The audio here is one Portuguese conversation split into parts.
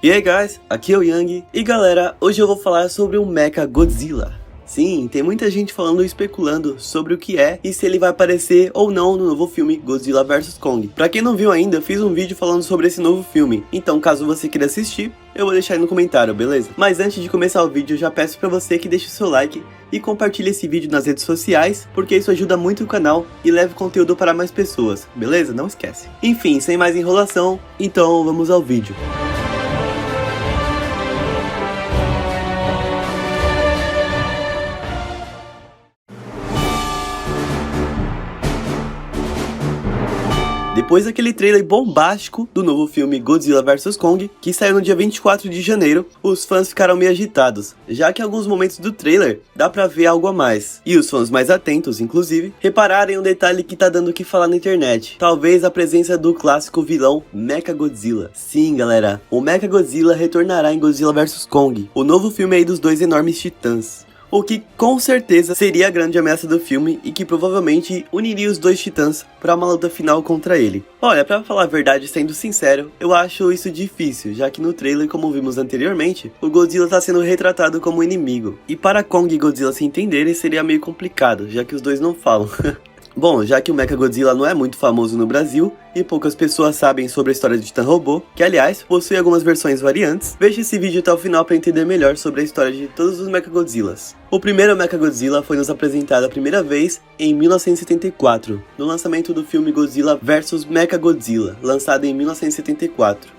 E aí guys, aqui é o Yang, e galera, hoje eu vou falar sobre o Mechagodzilla. Sim, tem muita gente falando e especulando sobre o que é e se ele vai aparecer ou não no novo filme Godzilla vs Kong. Pra quem não viu ainda, eu fiz um vídeo falando sobre esse novo filme, então caso você queira assistir, eu vou deixar aí no comentário, beleza? Mas antes de começar o vídeo, eu já peço pra você que deixe o seu like e compartilhe esse vídeo nas redes sociais, porque isso ajuda muito o canal e leva o conteúdo para mais pessoas, beleza? Não esquece. Enfim, sem mais enrolação, então vamos ao vídeo. Depois daquele trailer bombástico do novo filme Godzilla vs Kong, que saiu no dia 24 de janeiro, os fãs ficaram meio agitados, já que em alguns momentos do trailer dá pra ver algo a mais. E os fãs mais atentos, inclusive, repararam em um detalhe que tá dando o que falar na internet. Talvez a presença do clássico vilão Mechagodzilla. Sim, galera, o Mechagodzilla retornará em Godzilla vs Kong, o novo filme aí dos dois enormes titãs. O que com certeza seria a grande ameaça do filme e que provavelmente uniria os dois titãs para uma luta final contra ele. Olha, pra falar a verdade, sendo sincero, eu acho isso difícil, já que no trailer, como vimos anteriormente, o Godzilla está sendo retratado como inimigo. E para Kong e Godzilla se entenderem seria meio complicado, já que os dois não falam. Bom, já que o Mechagodzilla não é muito famoso no Brasil e poucas pessoas sabem sobre a história de Titã Robô, que aliás possui algumas versões variantes, veja esse vídeo até o final para entender melhor sobre a história de todos os Mechagodzillas. O primeiro Mechagodzilla foi nos apresentado a primeira vez em 1974, no lançamento do filme Godzilla vs Mechagodzilla, lançado em 1974.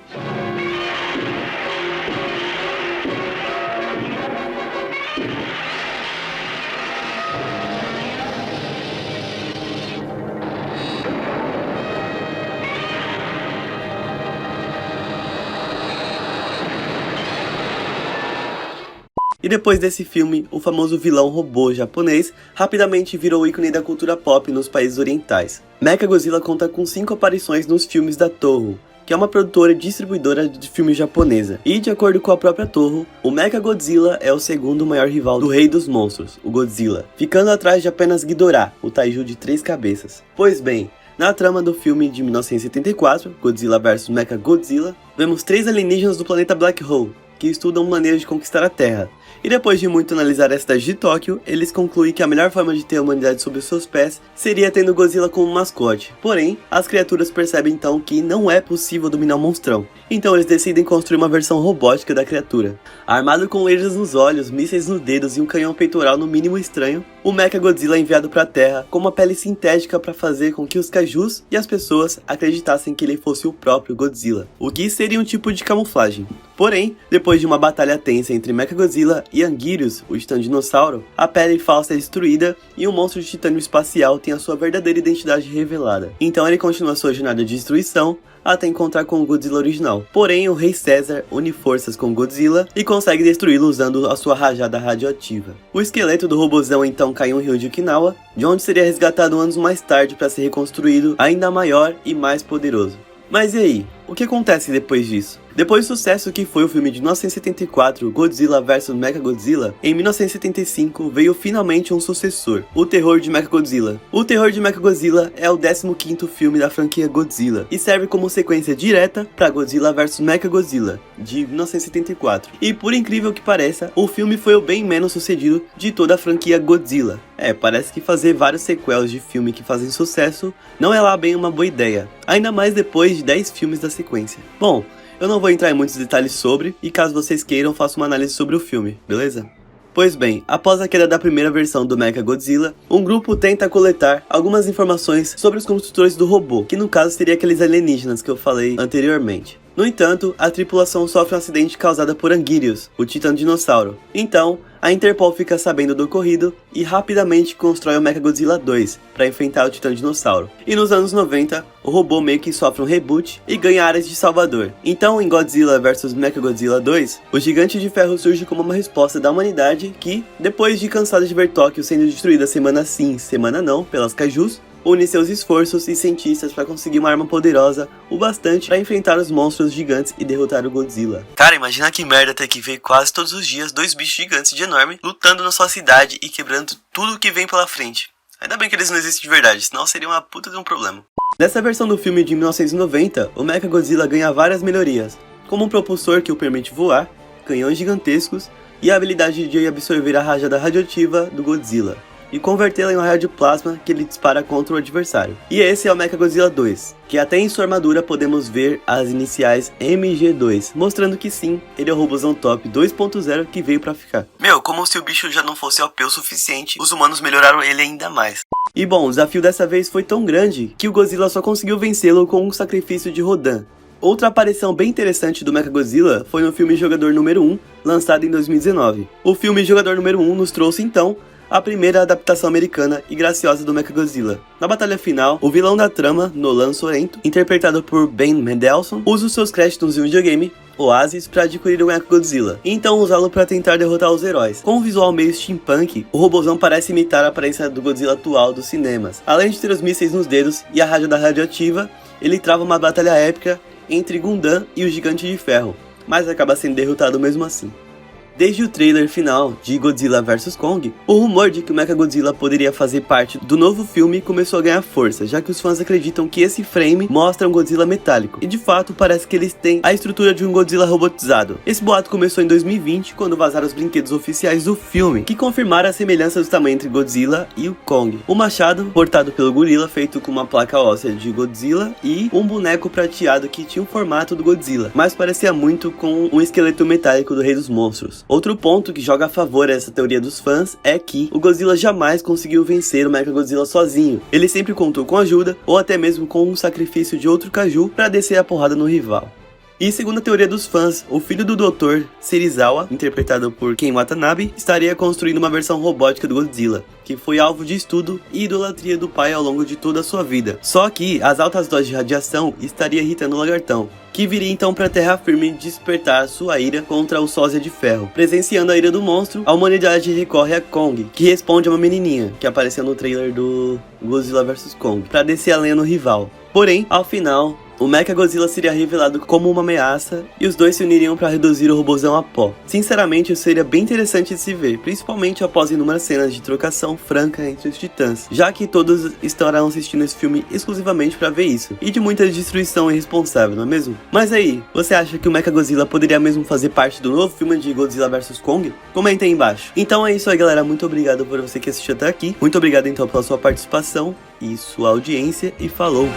E depois desse filme, o famoso vilão robô japonês rapidamente virou ícone da cultura pop nos países orientais. Mechagodzilla conta com 5 aparições nos filmes da Toho, que é uma produtora e distribuidora de filmes japonesa. E de acordo com a própria Toho, o Mechagodzilla é o segundo maior rival do Rei dos Monstros, o Godzilla, ficando atrás de apenas Ghidorah, o Taiju de 3 cabeças. Pois bem, na trama do filme de 1974, Godzilla vs Mechagodzilla, vemos 3 alienígenas do planeta Black Hole, que estudam maneiras de conquistar a Terra. E depois de muito analisar a cidade de Tóquio, eles concluem que a melhor forma de ter a humanidade sob os seus pés seria tendo Godzilla como mascote. Porém, as criaturas percebem então que não é possível dominar o monstrão. Então eles decidem construir uma versão robótica da criatura. Armado com lasers nos olhos, mísseis nos dedos e um canhão peitoral no mínimo estranho, o Mechagodzilla é enviado para a Terra com uma pele sintética para fazer com que os kaijus e as pessoas acreditassem que ele fosse o próprio Godzilla, o que seria um tipo de camuflagem. Porém, depois de uma batalha tensa entre Mechagodzilla e Anguirus, o titã dinossauro, a pele falsa é destruída e o monstro de titânio espacial tem a sua verdadeira identidade revelada. Então ele continua sua jornada de destruição até encontrar com o Godzilla original. Porém, o Rei Caesar une forças com Godzilla e consegue destruí-lo usando a sua rajada radioativa. O esqueleto do robozão então cai em um rio de Okinawa, de onde seria resgatado anos mais tarde para ser reconstruído ainda maior e mais poderoso. Mas e aí? O que acontece depois disso? Depois do sucesso que foi o filme de 1974, Godzilla vs Mechagodzilla, em 1975 veio finalmente um sucessor, O Terror de Mechagodzilla. O Terror de Mechagodzilla é o 15º filme da franquia Godzilla e serve como sequência direta para Godzilla vs Mechagodzilla, de 1974. E por incrível que pareça, o filme foi o bem menos sucedido de toda a franquia Godzilla. Parece que fazer vários sequels de filme que fazem sucesso não é lá bem uma boa ideia, ainda mais depois de 10 filmes da sequência. Bom, eu não vou entrar em muitos detalhes sobre, e caso vocês queiram, faço uma análise sobre o filme, beleza? Pois bem, após a queda da primeira versão do Mechagodzilla, um grupo tenta coletar algumas informações sobre os construtores do robô, que no caso seria aqueles alienígenas que eu falei anteriormente. No entanto, a tripulação sofre um acidente causado por Anguirus, o titã dinossauro. Então, a Interpol fica sabendo do ocorrido e rapidamente constrói o Mechagodzilla 2 para enfrentar o titã dinossauro. E nos anos 90, o robô meio que sofre um reboot e ganha áreas de Salvador. Então, em Godzilla vs Mechagodzilla 2, o Gigante de Ferro surge como uma resposta da humanidade que, depois de cansada de ver Tóquio sendo destruída semana sim, semana não, pelas kaijus, une seus esforços e cientistas para conseguir uma arma poderosa o bastante para enfrentar os monstros gigantes e derrotar o Godzilla. Cara, imagina que merda ter que ver quase todos os dias 2 bichos gigantes de enorme lutando na sua cidade e quebrando tudo que vem pela frente. Ainda bem que eles não existem de verdade, senão seria uma puta de um problema. Nessa versão do filme de 1990, o Mechagodzilla ganha várias melhorias, como um propulsor que o permite voar, canhões gigantescos e a habilidade de absorver a rajada radioativa do Godzilla e convertê-la em um raio de plasma que ele dispara contra o adversário. E esse é o Mechagodzilla 2, que até em sua armadura podemos ver as iniciais MG2, mostrando que sim, ele é o robôzão top 2.0 que veio pra ficar. Meu, como se o bicho já não fosse OP o suficiente, os humanos melhoraram ele ainda mais. E bom, o desafio dessa vez foi tão grande que o Godzilla só conseguiu vencê-lo com um sacrifício de Rodan. Outra aparição bem interessante do Mechagodzilla foi no filme Jogador número 1, lançado em 2019. O filme Jogador número 1 nos trouxe então a primeira adaptação americana e graciosa do Mechagodzilla. Na batalha final, o vilão da trama, Nolan Sorrento, interpretado por Ben Mendelsohn, usa os seus créditos em um videogame, Oasis, para adquirir o Mechagodzilla, e então usá-lo para tentar derrotar os heróis. Com um visual meio steampunk, o robôzão parece imitar a aparência do Godzilla atual dos cinemas. Além de ter os mísseis nos dedos e a rajada radioativa, ele trava uma batalha épica entre Gundam e o Gigante de Ferro, mas acaba sendo derrotado mesmo assim. Desde o trailer final de Godzilla vs Kong, o rumor de que o Mechagodzilla poderia fazer parte do novo filme começou a ganhar força, já que os fãs acreditam que esse frame mostra um Godzilla metálico, e de fato parece que eles têm a estrutura de um Godzilla robotizado. Esse boato começou em 2020, quando vazaram os brinquedos oficiais do filme, que confirmaram a semelhança do tamanho entre Godzilla e o Kong. O machado, portado pelo gorila, feito com uma placa óssea de Godzilla, e um boneco prateado que tinha o formato do Godzilla, mas parecia muito com um esqueleto metálico do Rei dos Monstros. Outro ponto que joga a favor a essa teoria dos fãs é que o Godzilla jamais conseguiu vencer o Mechagodzilla sozinho. Ele sempre contou com ajuda, ou até mesmo com um sacrifício de outro Kaiju para descer a porrada no rival. E segundo a teoria dos fãs, o filho do Dr. Serizawa, interpretado por Ken Watanabe, estaria construindo uma versão robótica do Godzilla, que foi alvo de estudo e idolatria do pai ao longo de toda a sua vida. Só que as altas doses de radiação estariam irritando o lagartão, que viria então para a terra firme despertar sua ira contra o sósia de ferro. Presenciando a ira do monstro, a humanidade recorre a Kong, que responde a uma menininha, que apareceu no trailer do Godzilla vs Kong, para descer a lenha no rival. Porém, ao final, o Mechagodzilla seria revelado como uma ameaça e os dois se uniriam para reduzir o robôzão a pó. Sinceramente, isso seria bem interessante de se ver, principalmente após inúmeras cenas de trocação franca entre os titãs, já que todos estarão assistindo esse filme exclusivamente para ver isso, e de muita destruição irresponsável, não é mesmo? Mas aí, você acha que o Mechagodzilla poderia mesmo fazer parte do novo filme de Godzilla vs Kong? Comenta aí embaixo. Então é isso aí, galera, muito obrigado por você que assistiu até aqui, muito obrigado então pela sua participação e sua audiência, e falou!